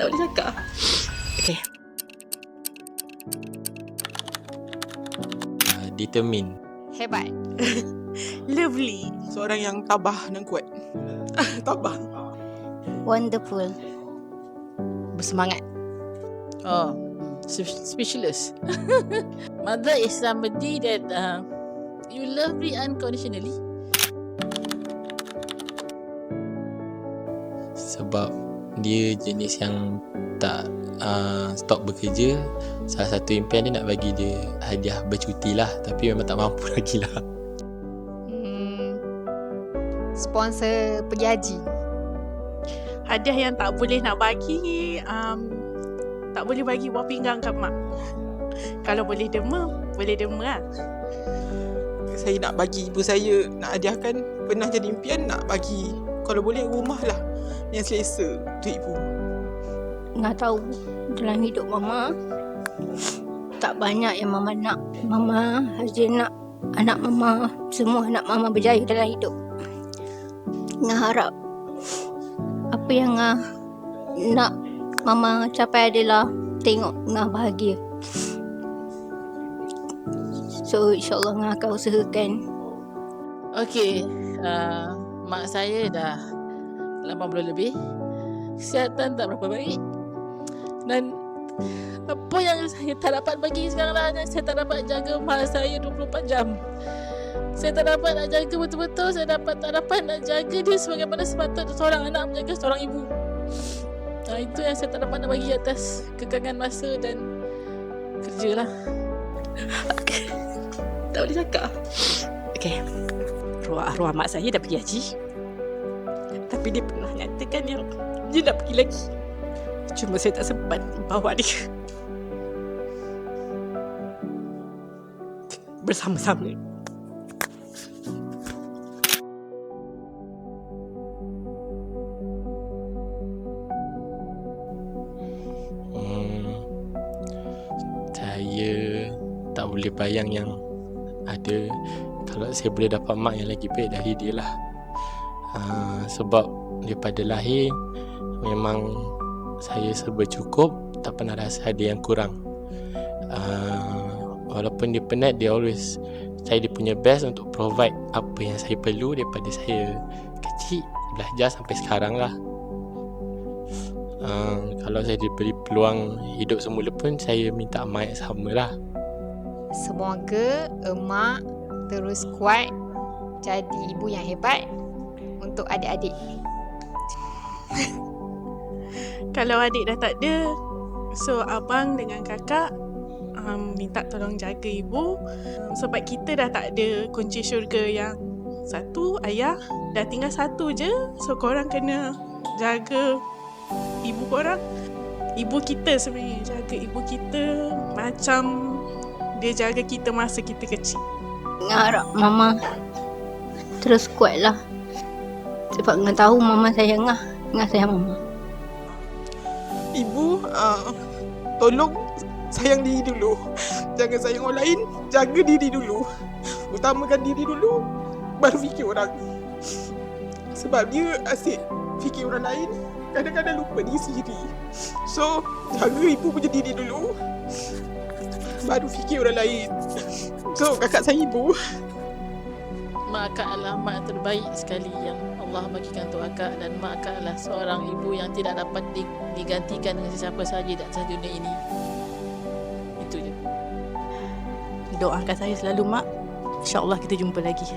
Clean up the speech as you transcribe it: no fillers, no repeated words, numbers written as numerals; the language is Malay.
Tak boleh cakap. Okay. Determine. Hebat. Lovely. Seorang yang tabah dan kuat. Tabah. Wonderful. Bersemangat. Oh, speechless. Mother is somebody that you love me unconditionally. Sebab dia jenis yang tak stop bekerja. Salah satu impian dia nak bagi dia hadiah bercuti lah. Tapi memang tak mampu lagi lah. Sponsor pergi haji. Hadiah yang tak boleh nak bagi, tak boleh bagi buah pinggang kat mak. Kalau boleh derma lah. Saya nak bagi ibu saya, nak hadiahkan, pernah jadi impian nak bagi, kalau boleh rumah lah yang selesa untuk ibu. Nak tahu dalam hidup Mama, tak banyak yang Mama nak. Mama saja nak anak Mama, semua anak Mama berjaya dalam hidup. Ngah harap apa yang nak Mama capai adalah tengok Ngah bahagia. So insyaAllah Ngah akan usahakan. Okay, mak saya dah 80 lebih. Kesihatan tak berapa baik. Dan apa yang saya tak dapat bagi sekarang lah, saya tak dapat jaga mak saya 24 jam. Saya tak dapat nak jaga betul-betul. Saya tak dapat nak jaga dia sebagaimana sepatutnya seorang anak menjaga seorang ibu. Itu yang saya tak dapat nak bagi atas kekangan masa dan kerja lah. Okay. Tak boleh cakap. Okay. Arwah mak saya dah pergi haji. Tapi dia pernah nyatakan yang dia nak pergi lagi. Cuma saya tak sempat bawa dia bersama-sama. Saya tak boleh bayang yang ada kalau saya boleh dapat mak yang lagi baik dari dia lah. Sebab daripada lahir memang saya serba cukup, tak pernah rasa ada yang kurang. Walaupun dia penat, dia always try dia punya best untuk provide apa yang saya perlu daripada saya kecil belajar sampai sekarang lah. Kalau saya diberi peluang hidup semula pun, saya minta mak yang sama lah. Semoga emak terus kuat, jadi ibu yang hebat untuk adik-adik. Kalau adik dah tak ada, so abang dengan kakak minta tolong jaga ibu. Sebab kita dah tak ada kunci syurga yang satu, ayah. Dah tinggal satu je. So korang kena jaga ibu korang. Ibu kita sebenarnya, jaga ibu kita macam dia jaga kita masa kita kecil. Ngah harap Mama terus kuat lah. Sebab Ngah tahu Mama sayang Ngah. Ngah sayang Mama. Ibu, tolong sayang diri dulu. Jangan sayang orang lain, jaga diri dulu. Utamakan diri dulu, baru fikir orang. Sebab dia asyik fikir orang lain, kadang-kadang lupa diri sendiri. So, jaga ibu punya diri dulu, baru fikir orang lain. So, kakak sayang ibu. Mak akak adalah mak terbaik sekali yang Allah bagikan untuk akak. Dan mak akak adalah seorang ibu yang tidak dapat digantikan dengan sesiapa sahaja di atas dunia ini. Itu je. Doakan saya selalu mak. InsyaAllah kita jumpa lagi.